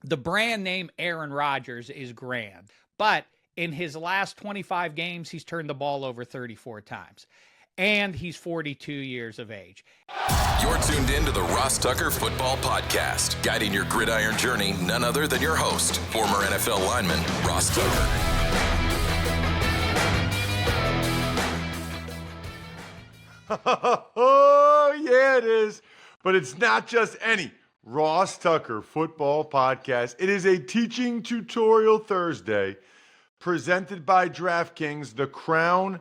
The brand name Aaron Rodgers is grand, but in his last 25 games, he's turned the ball over 34 times. And he's 42 years of age. You're tuned in to the Ross Tucker Football Podcast, guiding your gridiron journey, none other than your host, former NFL lineman, Ross Tucker. Oh, yeah, it is. But it's not just any Ross Tucker Football Podcast. It is a teaching tutorial Thursday presented by DraftKings. The crown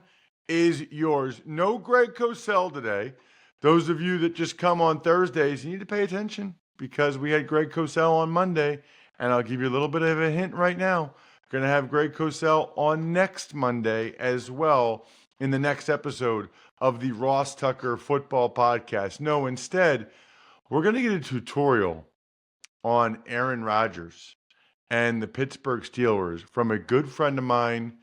is yours. No Greg Cosell today. Those of you that just come on Thursdays, you need to pay attention because we had Greg Cosell on Monday, and I'll give you a little bit of a hint right now. Going to have Greg Cosell on next Monday as well in the next episode of the Ross Tucker Football Podcast. No, instead, we're going to get a tutorial on Aaron Rodgers and the Pittsburgh Steelers from a good friend of mine,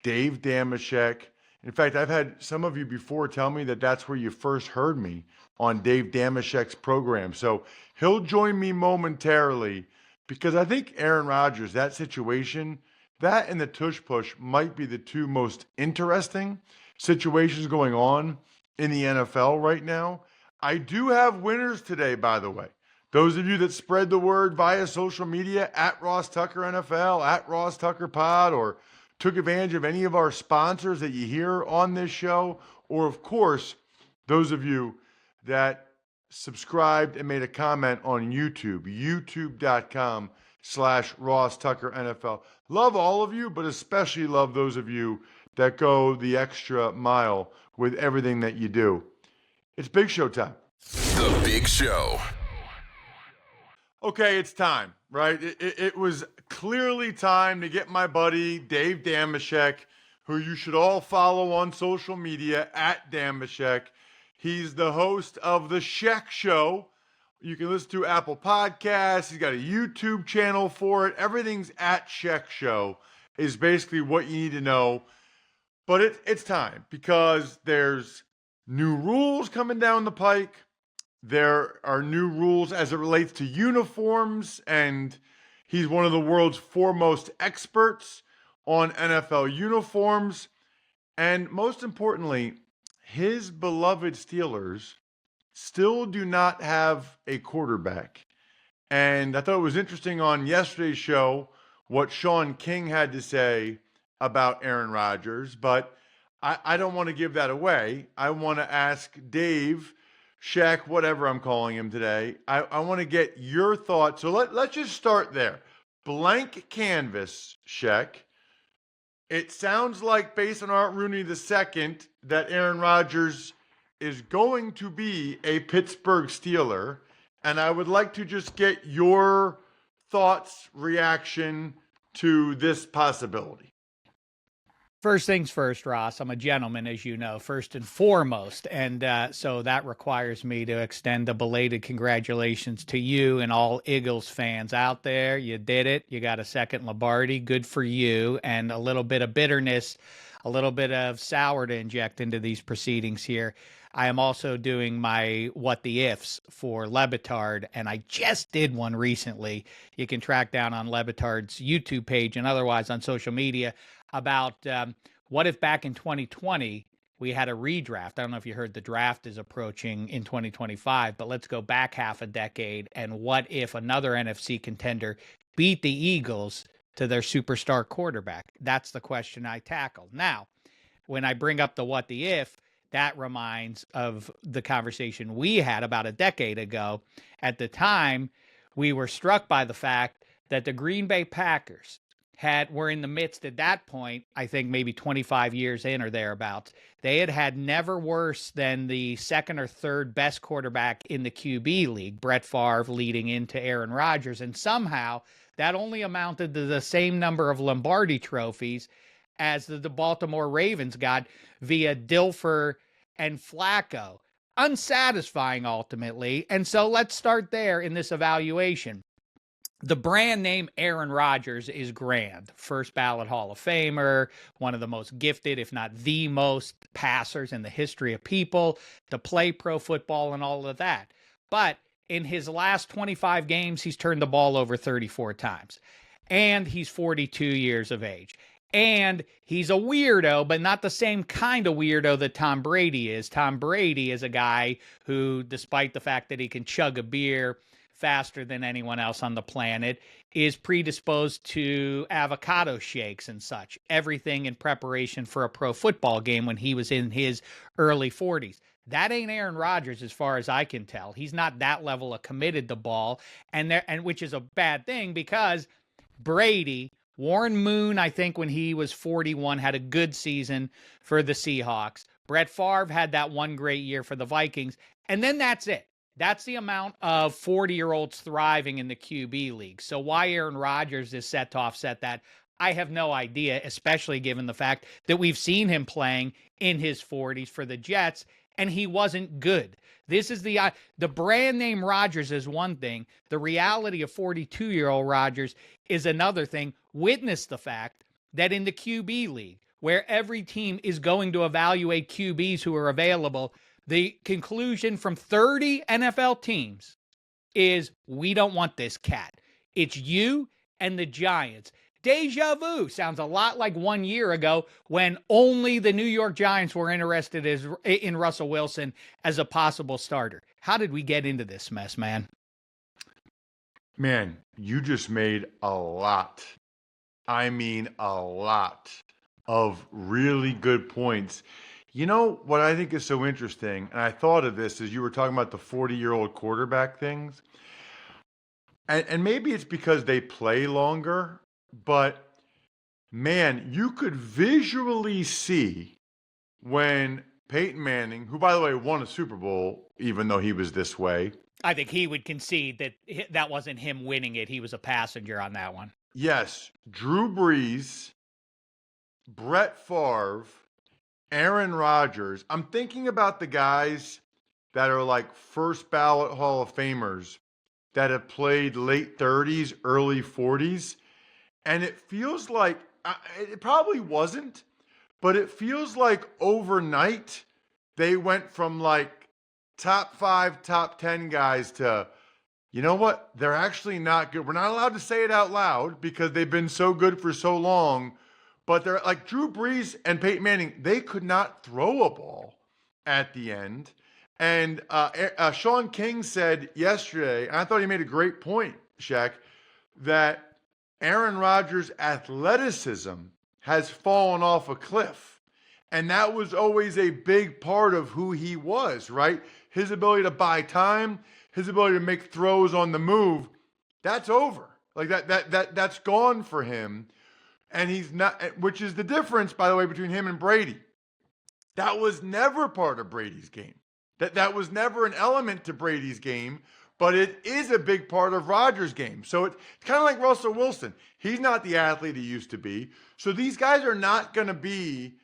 Dave Dameshek. In fact, I've had some of you before tell me that that's where you first heard me on Dave Dameshek's program. So he'll join me momentarily because I think Aaron Rodgers, that situation, that and the tush push might be the two most interesting situations going on in the NFL right now. I do have winners today, by the way. Those of you that spread the word via social media at Ross Tucker NFL, at Ross Tucker Pod, or took advantage of any of our sponsors that you hear on this show, or of course, those of you that subscribed and made a comment on YouTube, youtube.com/Ross Tucker NFL. Love all of you, but especially love those of you that go the extra mile with everything that you do. It's Big Show time. The Big Show. Okay, it's time, right? It was clearly time to get my buddy Dave Dameshek, who you should all follow on social media at Dameshek. He's the host of The Shek Show. You can listen to Apple Podcasts. He's got a YouTube channel for it. Everything's at Shek Show is basically what you need to know. But it's time because there's new rules coming down the pike. There are new rules as it relates to uniforms, and he's one of the world's foremost experts on NFL uniforms. And most importantly, his beloved Steelers still do not have a quarterback. And I thought it was interesting on yesterday's show what Sean King had to say about Aaron Rodgers, but I don't want to give that away. I want to ask Dave, Shaq, whatever I'm calling him today. I want to get your thoughts. So let's just start there. Blank canvas, Shaq. It sounds like, based on Art Rooney II, that Aaron Rodgers is going to be a Pittsburgh Steeler. And I would like to just get your thoughts, reaction to this possibility. First things first, Ross, I'm a gentleman, as you know, first and foremost. And so that requires me to extend a belated congratulations to you and all Eagles fans out there. You did it. You got a second Lombardi. Good for you. And a little bit of bitterness, a little bit of sour to inject into these proceedings here. I am also doing my What the Ifs for Labatt, and I just did one recently. You can track down on Labatt's YouTube page and otherwise on social media about what if back in 2020 we had a redraft. I don't know if you heard the draft is approaching in 2025, but let's go back half a decade. And what if another NFC contender beat the Eagles to their superstar quarterback? That's the question I tackled. Now, when I bring up the what the if, that reminds of the conversation we had about a decade ago. At the time, we were struck by the fact that the Green Bay Packers were in the midst at that point, I think maybe 25 years in or thereabouts. They had never worse than the second or third best quarterback in the QB league, Brett Favre leading into Aaron Rodgers. And somehow that only amounted to the same number of Lombardi trophies as the Baltimore Ravens got via Dilfer and Flacco. Unsatisfying ultimately. And so let's start there in this evaluation. The brand name Aaron Rodgers is grand. First ballot Hall of Famer, one of the most gifted, if not the most passers in the history of people to play pro football and all of that. But in his last 25 games, he's turned the ball over 34 times. And he's 42 years of age. And he's a weirdo, but not the same kind of weirdo that Tom Brady is. Tom Brady is a guy who, despite the fact that he can chug a beer faster than anyone else on the planet, is predisposed to avocado shakes and such. Everything in preparation for a pro football game when he was in his early 40s. That ain't Aaron Rodgers as far as I can tell. He's not that level of committed to ball, and which is a bad thing because Brady, Warren Moon, I think when he was 41, had a good season for the Seahawks. Brett Favre had that one great year for the Vikings. And then that's it. That's the amount of 40-year-olds thriving in the QB league. So why Aaron Rodgers is set to offset that, I have no idea, especially given the fact that we've seen him playing in his 40s for the Jets, and he wasn't good. This is the brand name Rodgers is one thing. The reality of 42-year-old Rodgers is another thing. Witness the fact that in the QB league, where every team is going to evaluate QBs who are available, the conclusion from 30 NFL teams is we don't want this cat. It's you and the Giants. Deja vu sounds a lot like 1 year ago when only the New York Giants were interested in Russell Wilson as a possible starter. How did we get into this mess, man? Man, you just made a lot. I mean, a lot of really good points. You know what I think is so interesting, and I thought of this as you were talking about the 40-year-old quarterback things, and maybe it's because they play longer, but man, you could visually see when Peyton Manning, who by the way won a Super Bowl, even though he was this way. I think he would concede that that wasn't him winning it. He was a passenger on that one. Yes, Drew Brees, Brett Favre, Aaron Rodgers. I'm thinking about the guys that are like first ballot Hall of Famers that have played late 30s, early 40s. And it feels like, it probably wasn't, but it feels like overnight they went from like top 5, top 10 guys to, you know what? They're actually not good. We're not allowed to say it out loud because they've been so good for so long. But they're like Drew Brees and Peyton Manning, they could not throw a ball at the end. And Sean King said yesterday, and I thought he made a great point, Shaq, that Aaron Rodgers' athleticism has fallen off a cliff. And that was always a big part of who he was, right? His ability to buy time, his ability to make throws on the move, that's over. Like that's gone for him. And he's not, which is the difference, by the way, between him and Brady. That was never part of Brady's game. That was never an element to Brady's game, but it is a big part of Rodgers' game. So it's kind of like Russell Wilson. He's not the athlete he used to be. So these guys are not going to be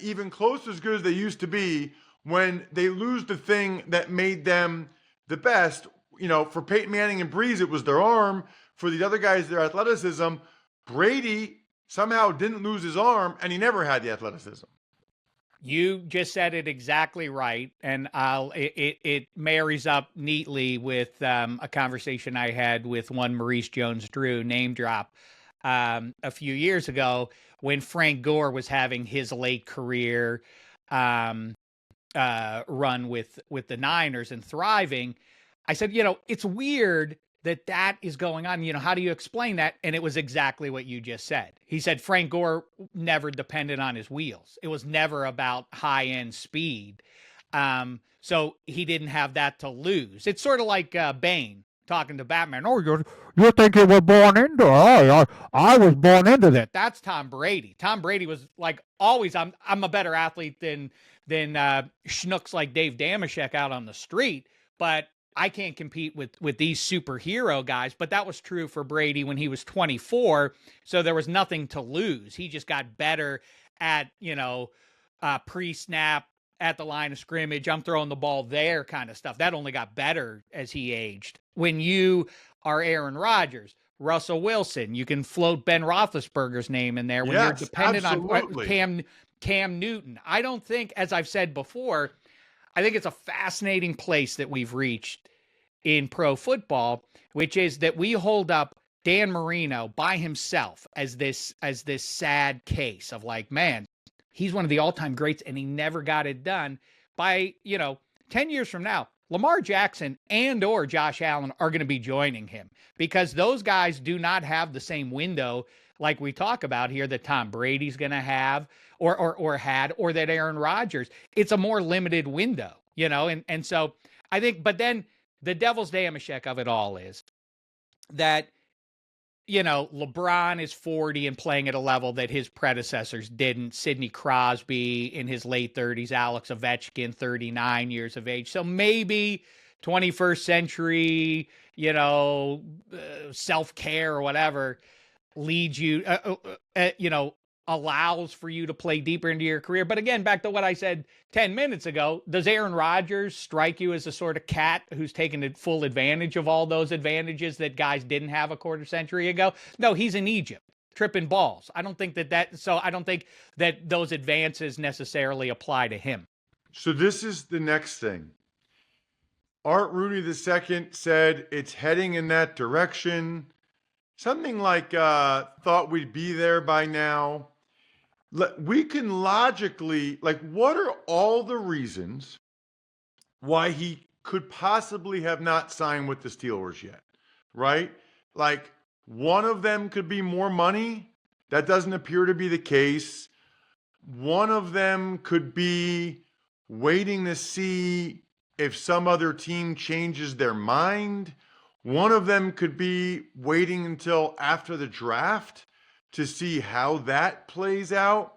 even close as good as they used to be when they lose the thing that made them the best. You know, for Peyton Manning and Brees, it was their arm. For the other guys, their athleticism. Brady somehow didn't lose his arm, and he never had the athleticism. You just said it exactly right, and it marries up neatly with a conversation I had with one Maurice Jones-Drew, name drop, a few years ago when Frank Gore was having his late career run with the Niners and thriving. I said, you know, it's weird that is going on. You know, how do you explain that? And it was exactly what you just said. He said Frank Gore never depended on his wheels. It was never about high-end speed. So he didn't have that to lose. It's sort of like Bane talking to Batman. Oh, you think you were born into it? I was born into that. That's Tom Brady. Tom Brady was like always, I'm a better athlete than schnooks like Dave Dameshek out on the street, but I can't compete with these superhero guys. But that was true for Brady when he was 24. So there was nothing to lose. He just got better at, pre-snap, at the line of scrimmage, I'm throwing the ball there kind of stuff. That only got better as he aged. When you are Aaron Rodgers, Russell Wilson, you can float Ben Roethlisberger's name in there when you're dependent on Cam Newton. I don't think, as I've said before, I think it's a fascinating place that we've reached in pro football, which is that we hold up Dan Marino by himself as this sad case of like, man, he's one of the all-time greats and he never got it done. By, 10 years from now, Lamar Jackson and or Josh Allen are going to be joining him because those guys do not have the same window like we talk about here that Tom Brady's going to have or had, or that Aaron Rodgers. It's a more limited window, and so I think, but then the devil's Dameshek of it all is that, LeBron is 40 and playing at a level that his predecessors didn't. Sidney Crosby in his late 30s, Alex Ovechkin, 39 years of age. So maybe 21st century, self-care or whatever leads you, allows for you to play deeper into your career. But again, back to what I said 10 minutes ago, does Aaron Rodgers strike you as a sort of cat who's taken full advantage of all those advantages that guys didn't have a quarter century ago? No, he's in Egypt tripping balls. I don't think so I don't think that those advances necessarily apply to him. So this is the next thing. Art Rooney II said it's heading in that direction. Something like thought we'd be there by now. We can logically, what are all the reasons why he could possibly have not signed with the Steelers yet, right? One of them could be more money. That doesn't appear to be the case. One of them could be waiting to see if some other team changes their mind. One of them could be waiting until after the draft to see how that plays out.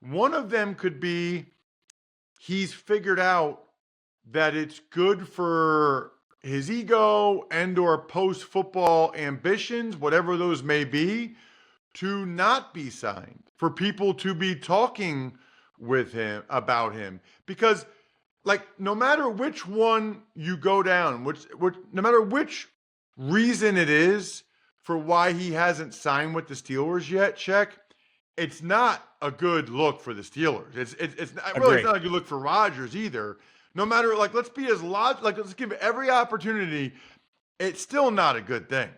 One of them could be he's figured out that it's good for his ego and or post-football ambitions, whatever those may be, to not be signed, for people to be talking with him about him. Because no matter which one you go down, no matter which reason it is for why he hasn't signed with the Steelers yet, it's not a good look for the Steelers. It's not a good look for Rodgers either. No matter, let's be as let's give every opportunity. It's still not a good thing.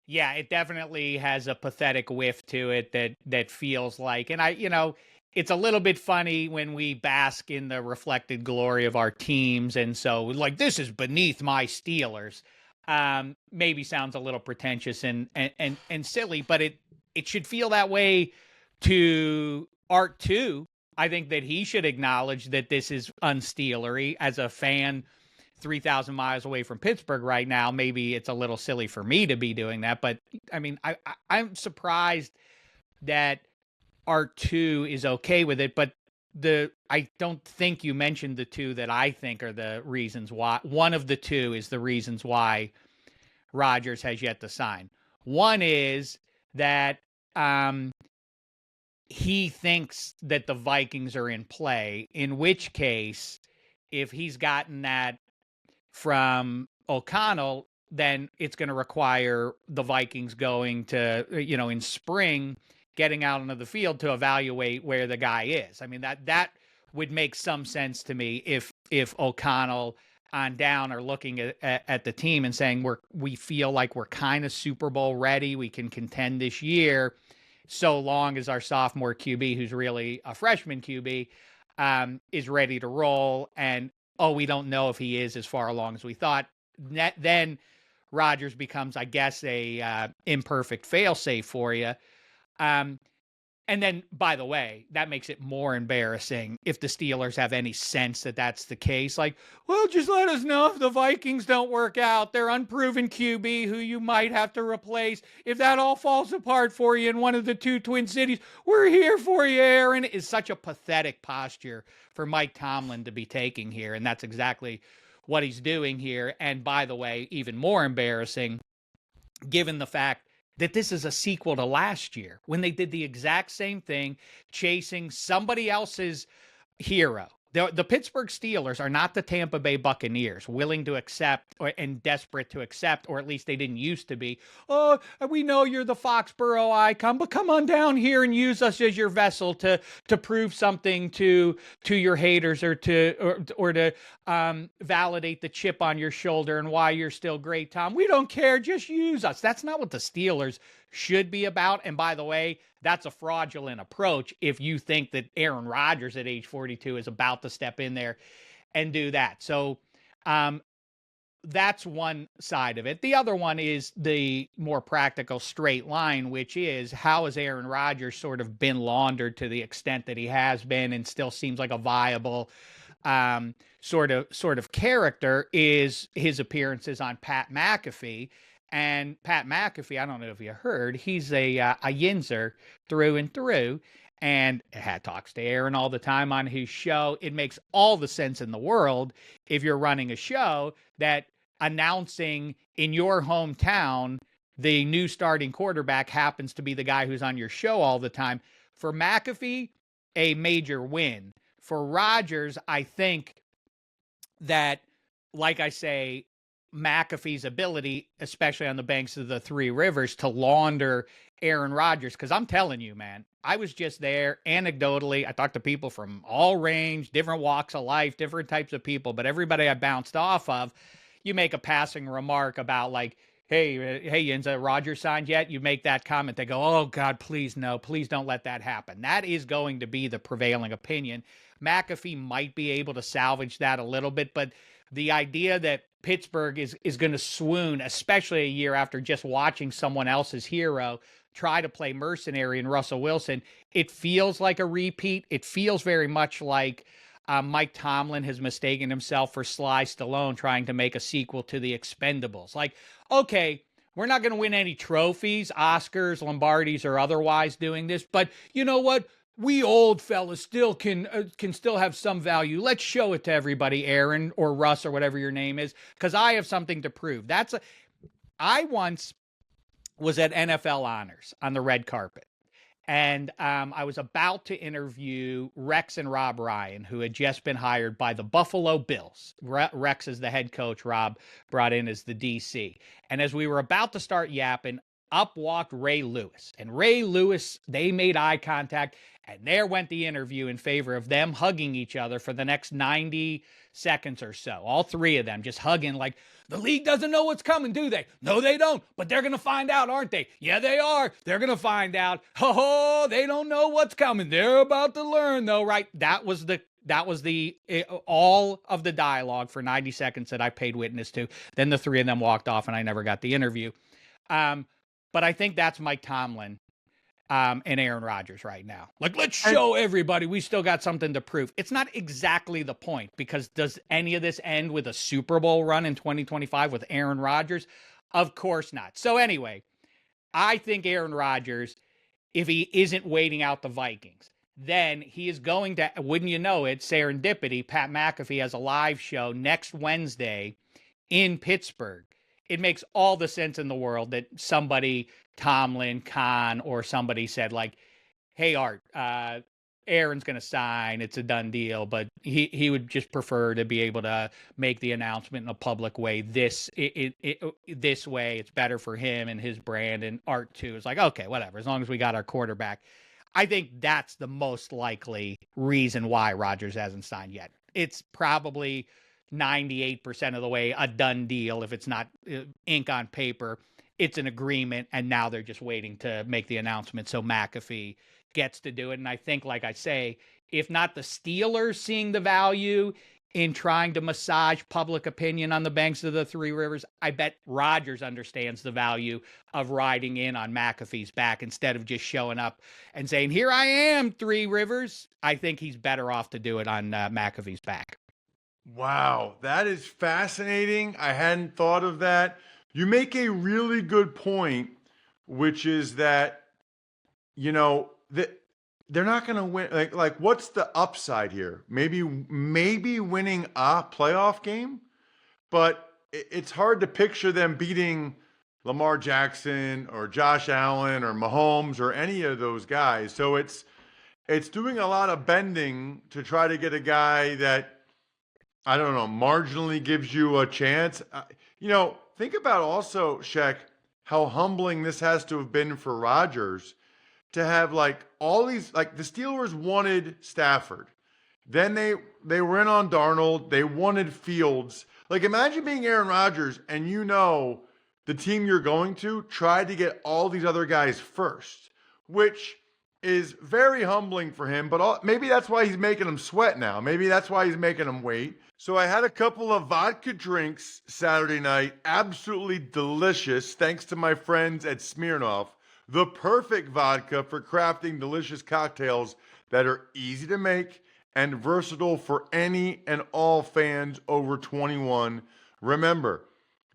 Yeah, it definitely has a pathetic whiff to it that feels like, and it's a little bit funny when we bask in the reflected glory of our teams. And so this is beneath my Steelers. Maybe sounds a little pretentious and silly, but it should feel that way to Art too. I think that he should acknowledge that this is unsteelery. As a fan 3,000 miles away from Pittsburgh right now, maybe it's a little silly for me to be doing that. But I mean, I'm surprised that R2 is okay with it, but I don't think you mentioned the two that I think are the reasons why. One of the two is the reasons why Rodgers has yet to sign. One is that he thinks that the Vikings are in play, in which case, if he's gotten that from O'Connell, then it's going to require the Vikings going to, in spring, getting out onto the field to evaluate where the guy is. I mean, that would make some sense to me if O'Connell on down are looking at the team and saying we feel like we're kind of Super Bowl ready, we can contend this year, so long as our sophomore QB, who's really a freshman QB, is ready to roll. And we don't know if he is as far along as we thought. Then Rodgers becomes, I guess, a imperfect fail-safe for you. And then, by the way, that makes it more embarrassing if the Steelers have any sense that that's the case. Just let us know if the Vikings don't work out. They're unproven QB who you might have to replace. If that all falls apart for you in one of the two Twin Cities, we're here for you, Aaron. Is such a pathetic posture for Mike Tomlin to be taking here, and that's exactly what he's doing here. And by the way, even more embarrassing, given the fact that this is a sequel to last year when they did the exact same thing, chasing somebody else's hero, The Pittsburgh Steelers are not the Tampa Bay Buccaneers, willing to accept and desperate to accept, or at least they didn't used to be. Oh, we know you're the Foxborough icon, but come on down here and use us as your vessel to prove something to your haters, or to validate the chip on your shoulder and why you're still great, Tom. We don't care, just use us. That's not what the Steelers should be about. And by the way, that's a fraudulent approach if you think that Aaron Rodgers at age 42 is about to step in there and do that. So that's one side of it. The other one is the more practical straight line, which is, how has Aaron Rodgers sort of been laundered to the extent that he has been and still seems like a viable sort of character, is his appearances on Pat McAfee. And Pat McAfee, I don't know if you heard, he's a Yinzer through and through, and talks to Aaron all the time on his show. It makes all the sense in the world if you're running a show that announcing in your hometown the new starting quarterback happens to be the guy who's on your show all the time. For McAfee, a major win. For Rodgers, I think that, like I say, McAfee's ability, especially on the banks of the Three Rivers, to launder Aaron Rodgers. Because I'm telling you, man, I was just there anecdotally. I talked to people from all range, different walks of life, different types of people, but everybody I bounced off of, you make a passing remark about like, hey, Yinza, Rodgers signed yet? You make that comment. They go, oh God, please no, please don't let that happen. That is going to be the prevailing opinion. McAfee might be able to salvage that a little bit, but the idea that Pittsburgh is going to swoon, especially a year after just watching someone else's hero try to play mercenary in Russell Wilson, it feels like a repeat. It feels very much like Mike Tomlin has mistaken himself for Sly Stallone trying to make a sequel to The Expendables. Like, okay, we're not going to win any trophies, Oscars, Lombardis, or otherwise doing this, but you know what? We old fellas still can still have some value. Let's show it to everybody, Aaron or Russ or whatever your name is, because I have something to prove. I once was at NFL Honors on the red carpet, and I was about to interview Rex and Rob Ryan, who had just been hired by the Buffalo Bills. Rex is the head coach, Rob brought in as the DC. And as we were about to start yapping, up walked Ray Lewis. And Ray Lewis, they made eye contact, and there went the interview in favor of them hugging each other for the next 90 seconds or so. All three of them just hugging like, the league doesn't know what's coming, do they? No, they don't, but they're going to find out, aren't they? Yeah, they are. They're going to find out. Oh, they don't know what's coming. They're about to learn, though, right? That was all of the dialogue for 90 seconds that I paid witness to. Then the three of them walked off, and I never got the interview. But I think that's Mike Tomlin and Aaron Rodgers right now. Like, let's show everybody we still got something to prove. It's not exactly the point, because does any of this end with a Super Bowl run in 2025 with Aaron Rodgers? Of course not. So anyway, I think Aaron Rodgers, if he isn't waiting out the Vikings, then he is going to, wouldn't you know it, serendipity, Pat McAfee has a live show next Wednesday in Pittsburgh. It makes all the sense in the world that somebody, Tomlin, Khan, or somebody said like, hey, Art, Aaron's going to sign. It's a done deal, but he would just prefer to be able to make the announcement in a public way. This way, it's better for him and his brand, and Art too. It's like, okay, whatever, as long as we got our quarterback. I think that's the most likely reason why Rodgers hasn't signed yet. It's probably 98% of the way a done deal. If it's not ink on paper, it's an agreement, and now they're just waiting to make the announcement so McAfee gets to do it. And I think, like I say, if not the Steelers seeing the value in trying to massage public opinion on the banks of the Three Rivers, I bet Rodgers understands the value of riding in on McAfee's back instead of just showing up and saying, here I am, Three Rivers. I think he's better off to do it on McAfee's back. Wow, that is fascinating. I hadn't thought of that. You make a really good point, which is that, you know, that they're not going to win. Like, what's the upside here? Maybe winning a playoff game, but it's hard to picture them beating Lamar Jackson or Josh Allen or Mahomes or any of those guys. So it's it's doing a lot of bending to try to get a guy that, I don't know, marginally gives you a chance. Think about also, Shaq, how humbling this has to have been for Rodgers to have like all these, like the Steelers wanted Stafford. Then they were in on Darnold. They wanted Fields. Like imagine being Aaron Rodgers and the team you're going to tried to get all these other guys first, which is very humbling for him. But maybe that's why he's making them sweat now. Maybe that's why he's making them wait. So I had a couple of vodka drinks Saturday night. Absolutely delicious. Thanks to my friends at Smirnoff. The perfect vodka for crafting delicious cocktails that are easy to make and versatile for any and all fans over 21. Remember,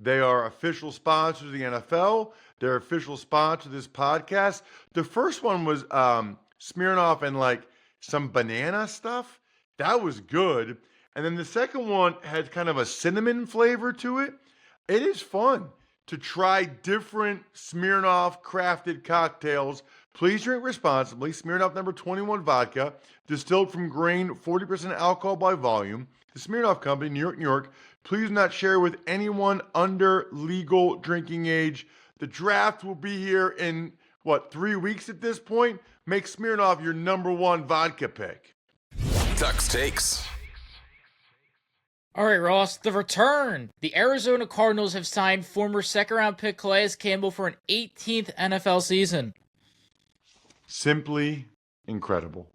they are official sponsors of the NFL. They're official sponsor of this podcast. The first one was Smirnoff and like some banana stuff. That was good. And then the second one had kind of a cinnamon flavor to it. It is fun to try different Smirnoff crafted cocktails. Please drink responsibly. Smirnoff number 21 vodka, distilled from grain, 40% alcohol by volume. The Smirnoff Company, New York, New York. Please do not share with anyone under legal drinking age. The draft will be here in, 3 weeks at this point? Make Smirnoff your number one vodka pick. Tuck's Takes. All right, Ross, the return. The Arizona Cardinals have signed former second-round pick Klayas Campbell for an 18th NFL season. Simply incredible.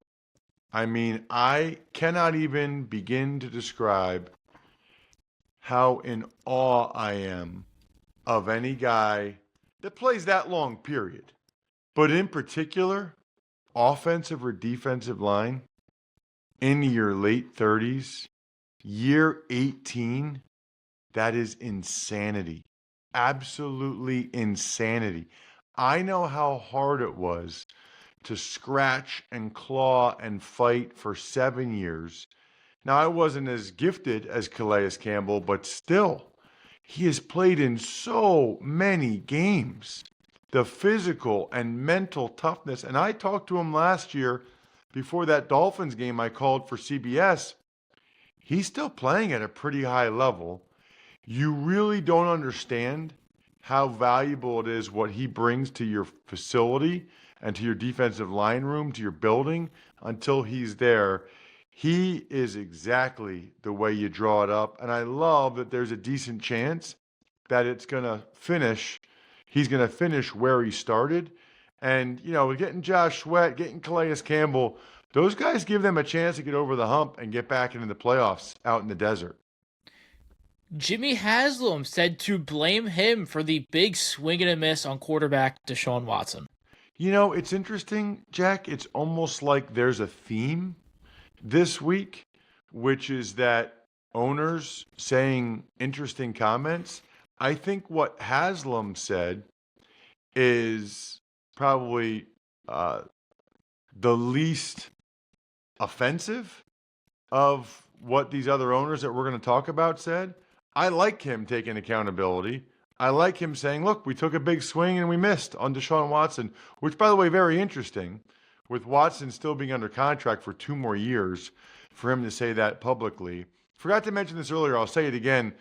I mean, I cannot even begin to describe how in awe I am of any guy that plays that long, period. But in particular, offensive or defensive line, in your late 30s, year 18, that is insanity. Absolutely insanity. I know how hard it was to scratch and claw and fight for 7 years. Now, I wasn't as gifted as Klayas Campbell, but still, he has played in so many games. The physical and mental toughness. And I talked to him last year before that Dolphins game I called for CBS. He's still playing at a pretty high level. You really don't understand how valuable it is what he brings to your facility and to your defensive line room, to your building, until he's there. He is exactly the way you draw it up. And I love that there's a decent chance that it's going to finish. He's going to finish where he started. And, getting Josh Sweat, getting Klayas Campbell, those guys give them a chance to get over the hump and get back into the playoffs out in the desert. Jimmy Haslam said to blame him for the big swing and a miss on quarterback Deshaun Watson. It's interesting, Jack. It's almost like there's a theme this week, which is that owners saying interesting comments. I think what Haslam said is probably the least offensive of what these other owners that we're going to talk about said. I like him taking accountability. I like him saying, look, we took a big swing and we missed on Deshaun Watson, which, by the way, very interesting, with Watson still being under contract for 2 more years, for him to say that publicly. Forgot to mention this earlier. I'll say it again.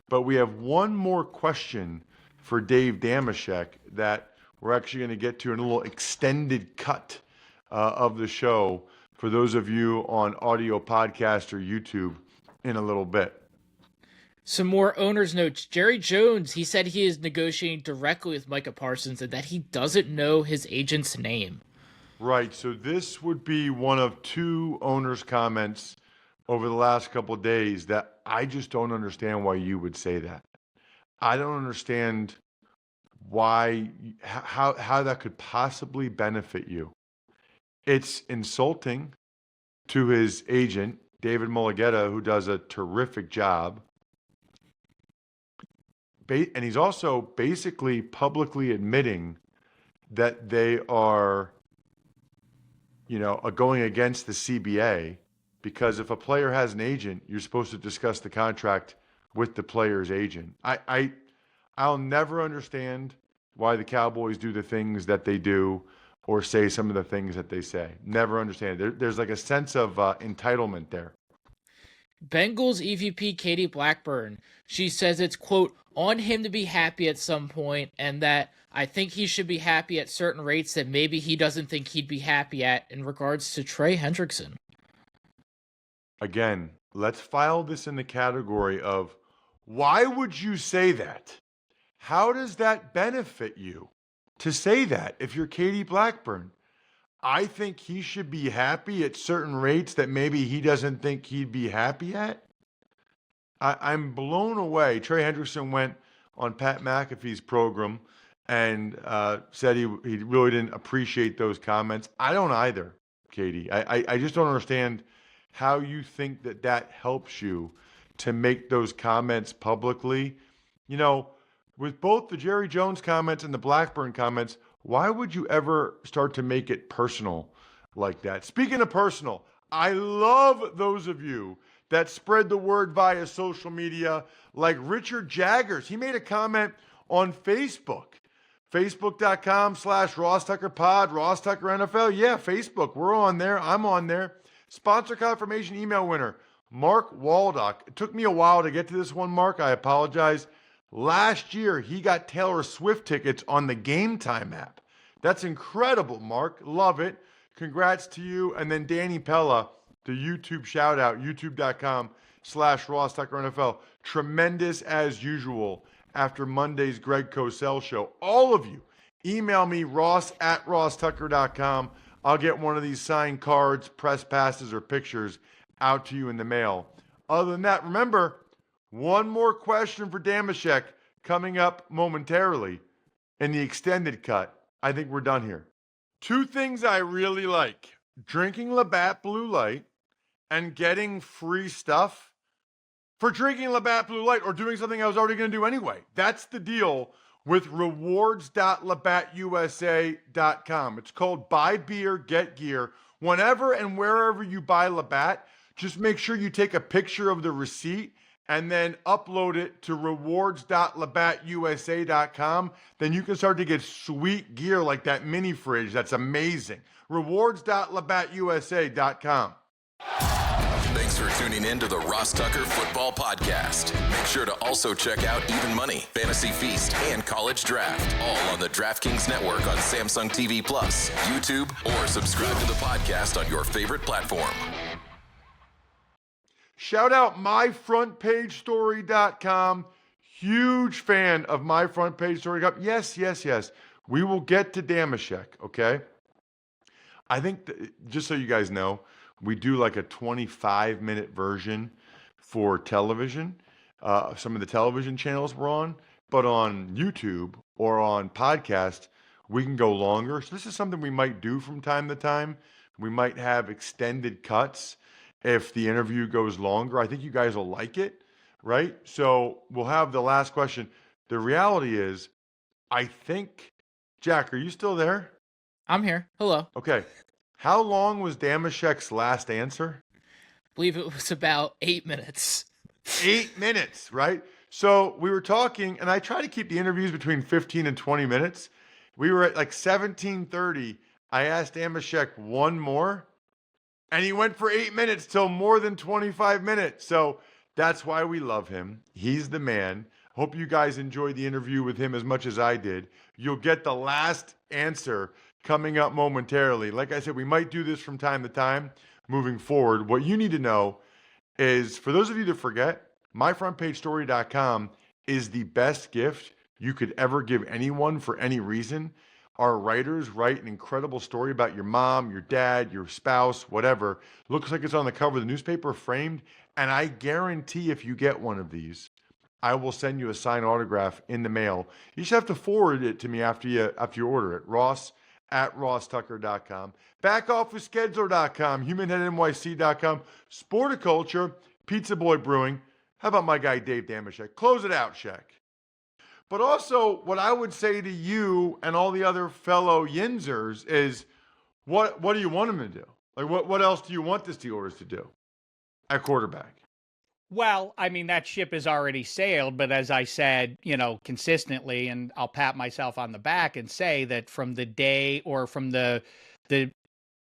But we have one more question for Dave Dameshek that we're actually going to get to in a little extended cut of the show for those of you on audio podcast or YouTube in a little bit. Some more owner's notes. Jerry Jones, he said he is negotiating directly with Micah Parsons and that he doesn't know his agent's name. Right. So this would be one of 2 owners' comments over the last couple of days that I just don't understand why you would say that. I don't understand why, how that could possibly benefit you. It's insulting to his agent, David Mulligetta, who does a terrific job. And he's also basically publicly admitting that they are, going against the CBA, because if a player has an agent, you're supposed to discuss the contract with the player's agent. I'll never understand why the Cowboys do the things that they do. or say some of the things that they say. Never understand it. There's like a sense of entitlement there. Bengals EVP Katie Blackburn, she says it's, quote, on him to be happy at some point, and that I think he should be happy at certain rates that maybe he doesn't think he'd be happy at in regards to Trey Hendrickson. Again, let's file this in the category of, why would you say that? How does that benefit you to say that if you're Katie Blackburn? I think he should be happy at certain rates that maybe he doesn't think he'd be happy at. I'm blown away. Trey Hendrickson went on Pat McAfee's program and said he really didn't appreciate those comments. I don't either, Katie. I just don't understand how you think that helps you to make those comments publicly. You know, with both the Jerry Jones comments and the Blackburn comments, why would you ever start to make it personal like that? Speaking of personal, I love those of you that spread the word via social media, like Richard Jaggers. He made a comment on Facebook, facebook.com/RossTuckerPod, Ross Tucker NFL. Yeah, Facebook. We're on there. I'm on there. Sponsor confirmation email winner, Mark Waldock. It took me a while to get to this one, Mark. I apologize. Last year, he got Taylor Swift tickets on the Game Time app. That's incredible, Mark. Love it. Congrats to you. And then Danny Pella, the YouTube shout out, youtube.com/Ross Tucker NFL. Tremendous as usual after Monday's Greg Cosell show. All of you, email me, ross@rosstucker.com. I'll get one of these signed cards, press passes, or pictures out to you in the mail. Other than that, remember, one more question for Dameshek coming up momentarily in the extended cut. I think we're done here. Two things I really like: drinking Labatt Blue Light and getting free stuff for drinking Labatt Blue Light or doing something I was already going to do anyway. That's the deal with rewards.labattusa.com. It's called Buy Beer, Get Gear. Whenever and wherever you buy Labatt, just make sure you take a picture of the receipt and then upload it to rewards.labattusa.com. Then you can start to get sweet gear like that mini fridge. That's amazing. Rewards.labattusa.com. Thanks for tuning in to the Ross Tucker Football Podcast. Make sure to also check out Even Money, Fantasy Feast, and College Draft, all on the DraftKings Network on Samsung TV Plus, YouTube, or subscribe to the podcast on your favorite platform. Shout out myfrontpagestory.com. Huge fan of myfrontpagestory.com. Yes. We will get to Dameshek, okay? I think, just so you guys know, we do like a 25-minute version for television. Some of the television channels we're on, but on YouTube or on podcast, we can go longer. So this is something we might do from time to time. We might have extended cuts if the interview goes longer. I think you guys will like it, right? So we'll have the last question. The reality is, I think, Jack, are you still there? I'm here. Hello. Okay. How long was Dameshek's last answer? I believe it was about 8 minutes. 8 minutes, right? So we were talking, and I try to keep the interviews between 15 and 20 minutes. We were at like 17:30. I asked Dameshek one more, and he went for 8 minutes till more than 25 minutes. So that's why we love him. He's the man. Hope you guys enjoyed the interview with him as much as I did. You'll get the last answer coming up momentarily. Like I said, we might do this from time to time moving forward. What you need to know is, for those of you that forget, myfrontpagestory.com is the best gift you could ever give anyone for any reason. Our writers write an incredible story about your mom, your dad, your spouse, whatever. Looks like it's on the cover of the newspaper, framed. And I guarantee if you get one of these, I will send you a signed autograph in the mail. You just have to forward it to me after you order it. Ross@rosstucker.com. Backofficescheduler.com. HumanHeadNYC.com. Sporticulture. Pizza Boy Brewing. How about my guy Dave Dameshek? Close it out, Shaq. But also, what I would say to you and all the other fellow Yinzers is, what do you want them to do? Like, what else do you want the Steelers to do at quarterback? Well, I mean, that ship has already sailed, but as I said, consistently, and I'll pat myself on the back and say that from the day or from the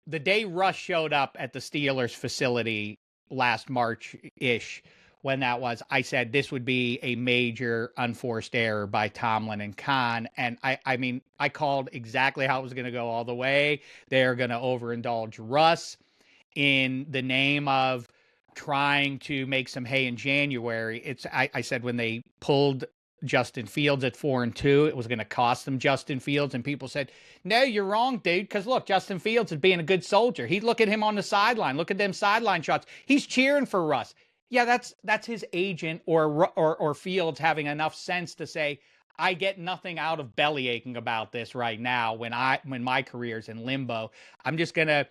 the day Russ showed up at the Steelers facility last March-ish, when that was, I said this would be a major unforced error by Tomlin and Khan. And I mean, I called exactly how it was going to go all the way. They're going to overindulge Russ in the name of trying to make some hay in January. I said when they pulled Justin Fields at 4-2, it was going to cost them Justin Fields. And people said, no, you're wrong, dude. Because look, Justin Fields is being a good soldier. He'd look at him on the sideline. Look at them sideline shots. He's cheering for Russ. Yeah, that's his agent or Fields having enough sense to say, I get nothing out of belly aching about this right now when my career's in limbo. I'm just going to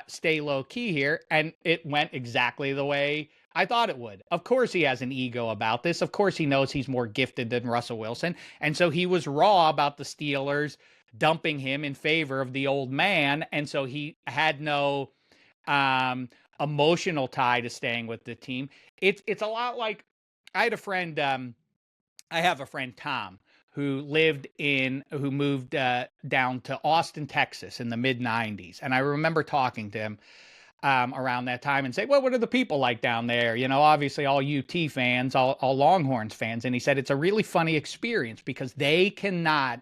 stay low key here. And it went exactly the way I thought it would. Of course, he has an ego about this. Of course, he knows he's more gifted than Russell Wilson. And so he was raw about the Steelers dumping him in favor of the old man. And so he had no emotional tie to staying with the team. It's a lot like I have a friend, Tom, who moved down to Austin, Texas in the mid 90s. And I remember talking to him around that time and say, well, what are the people like down there? Obviously all UT fans, all Longhorns fans. And he said, it's a really funny experience because they cannot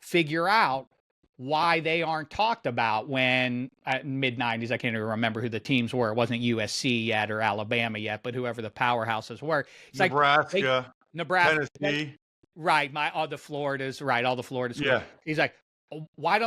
figure out why they aren't talked about when mid 90s, I can't even remember who the teams were. It wasn't USC yet or Alabama yet, but whoever the powerhouses were. It's Nebraska, Nebraska, Tennessee. Right. All the Floridas. Yeah. He's like, why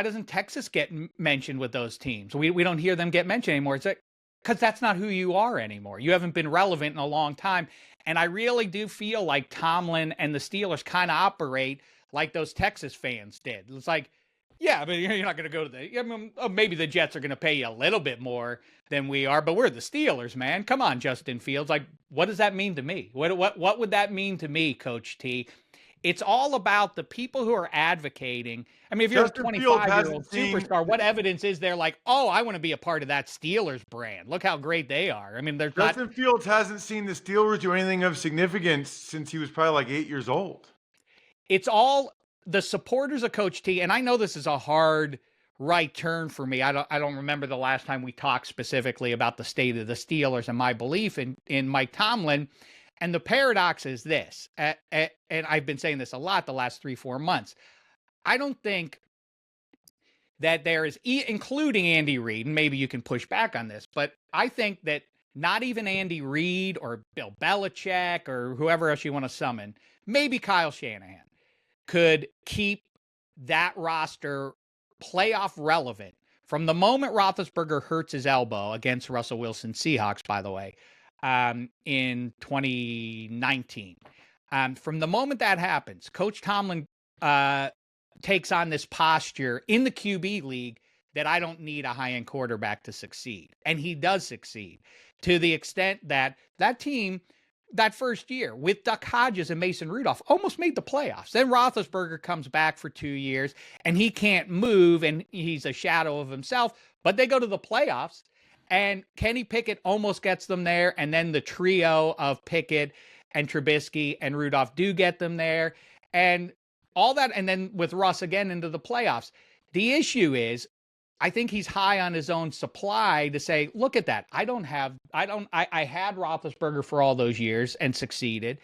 doesn't Texas get mentioned with those teams? We don't hear them get mentioned anymore. It's like, because that's not who you are anymore. You haven't been relevant in a long time. And I really do feel like Tomlin and the Steelers kind of operate like those Texas fans did. It's like, yeah, but you're not going to go to maybe the Jets are going to pay you a little bit more than we are, but we're the Steelers, man. Come on, Justin Fields. Like, what does that mean to me? What would that mean to me, Coach T? It's all about the people who are advocating. I mean, if you're Justin a 25-year-old superstar, what evidence is there like, oh, I want to be a part of that Steelers brand. Look how great they are. I mean, Justin Fields hasn't seen the Steelers do anything of significance since he was probably like 8 years old. It's all the supporters of Coach T, and I know this is a hard right turn for me. I don't remember the last time we talked specifically about the state of the Steelers and my belief in Mike Tomlin. And the paradox is this, and I've been saying this a lot the last 3-4 months. I don't think that there is, including Andy Reid, and maybe you can push back on this, but I think that not even Andy Reid or Bill Belichick or whoever else you want to summon, maybe Kyle Shanahan, could keep that roster playoff relevant from the moment Roethlisberger hurts his elbow against Russell Wilson Seahawks, by the way, in 2019. From the moment that happens, Coach Tomlin takes on this posture in the QB league that I don't need a high-end quarterback to succeed. And he does succeed to the extent that that team, that first year with Duck Hodges and Mason Rudolph, almost made the playoffs. Then Roethlisberger comes back for 2 years and he can't move and he's a shadow of himself, but they go to the playoffs and Kenny Pickett almost gets them there. And then the trio of Pickett and Trubisky and Rudolph do get them there and all that. And then with Russ again into the playoffs. The issue is, I think he's high on his own supply to say, look at that. I had Roethlisberger for all those years and succeeded.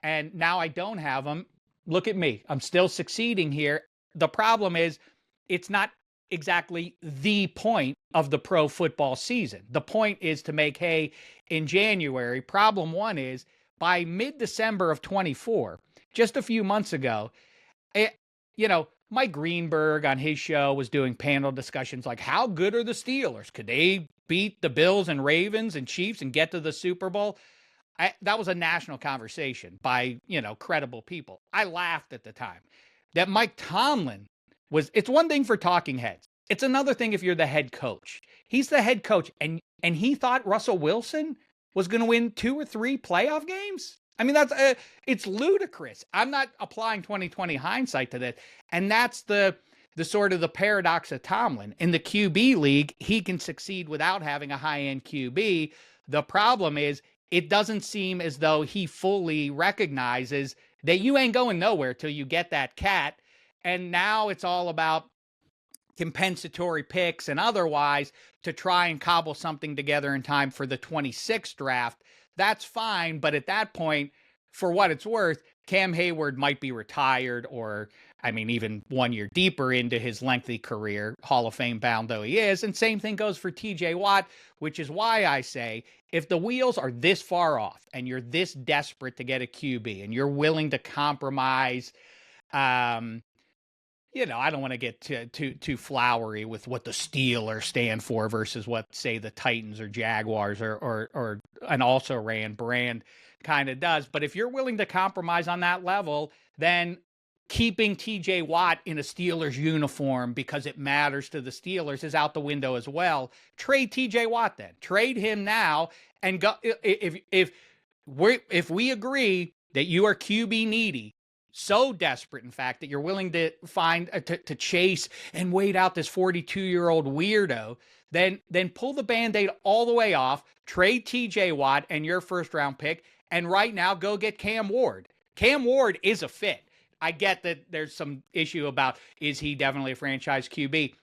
And now I don't have him. Look at me. I'm still succeeding here. The problem is it's not exactly the point of the pro football season. The point is to make hay in January. Problem one is by mid-December of 24, just a few months ago, Mike Greenberg on his show was doing panel discussions like, how good are the Steelers? Could they beat the Bills and Ravens and Chiefs and get to the Super Bowl? That was a national conversation by, credible people. I laughed at the time. That Mike Tomlin it's one thing for talking heads. It's another thing if you're the head coach. He's the head coach, and he thought Russell Wilson was going to win 2 or 3 playoff games? I mean, it's ludicrous. I'm not applying 2020 hindsight to this. And that's the sort of the paradox of Tomlin. In the QB league, he can succeed without having a high-end QB. The problem is it doesn't seem as though he fully recognizes that you ain't going nowhere till you get that cat. And now it's all about compensatory picks and otherwise to try and cobble something together in time for the 26th draft. That's fine. But at that point, for what it's worth, Cam Hayward might be retired or, I mean, even 1 year deeper into his lengthy career, Hall of Fame bound though he is. And same thing goes for TJ Watt, which is why I say if the wheels are this far off and you're this desperate to get a QB and you're willing to compromise, you know, I don't want to get too flowery with what the Steelers stand for versus what, say, the Titans or Jaguars or an also ran brand kind of does. But if you're willing to compromise on that level, then keeping TJ Watt in a Steelers uniform because it matters to the Steelers is out the window as well. Trade TJ Watt then. Trade him now and go if we agree that you are QB needy, so desperate, in fact, that you're willing to find to chase and wait out this 42-year-old weirdo, then pull the Band-Aid all the way off, trade TJ Watt and your first-round pick, and right now go get Cam Ward. Cam Ward is a fit. I get that there's some issue about, is he definitely a franchise QB?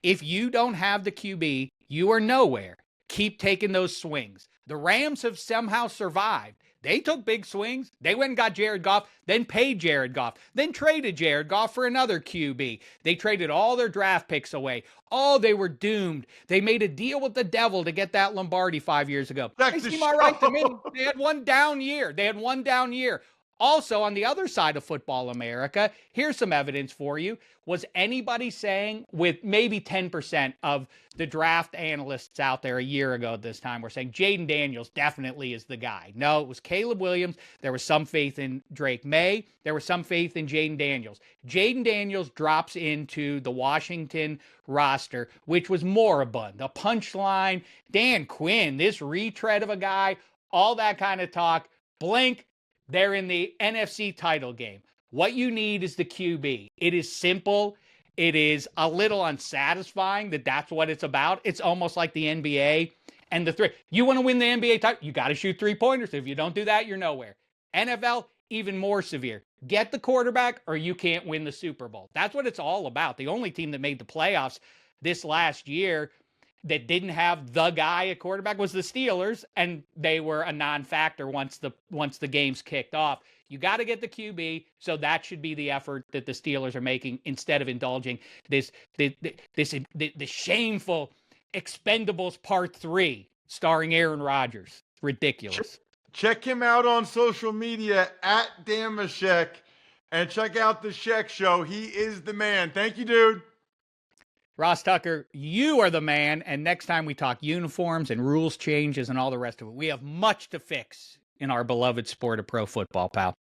If you don't have the QB, you are nowhere. Keep taking those swings. The Rams have somehow survived. They took big swings. They went and got Jared Goff, then paid Jared Goff, then traded Jared Goff for another QB. They traded all their draft picks away. Oh, they were doomed. They made a deal with the devil to get that Lombardi 5 years ago. They seem all right to me. They had one down year. Also, on the other side of football America, here's some evidence for you. Was anybody saying, with maybe 10% of the draft analysts out there a year ago at this time were saying Jaden Daniels definitely is the guy? No, it was Caleb Williams. There was some faith in Drake May. There was some faith in Jaden Daniels. Jaden Daniels drops into the Washington roster, which was moribund. The punchline, Dan Quinn, this retread of a guy, all that kind of talk. Blink. They're in the NFC title game. What you need is the QB. It is simple. It is a little unsatisfying that that's what it's about. It's almost like the NBA and the three. You want to win the NBA title, you got to shoot three-pointers. If you don't do that, you're nowhere. NFL, even more severe. Get the quarterback or you can't win the Super Bowl. That's what it's all about. The only team that made the playoffs this last year that didn't have the guy at quarterback was the Steelers, and they were a non-factor once the games kicked off. You got to get the QB, so that should be the effort that the Steelers are making instead of indulging the shameful Expendables Part 3 starring Aaron Rodgers. Ridiculous. Check him out on social media at Dameshek, and check out the Shek Show. He is the man. Thank you, dude. Ross Tucker, you are the man, and next time we talk uniforms and rules changes and all the rest of it, we have much to fix in our beloved sport of pro football, pal.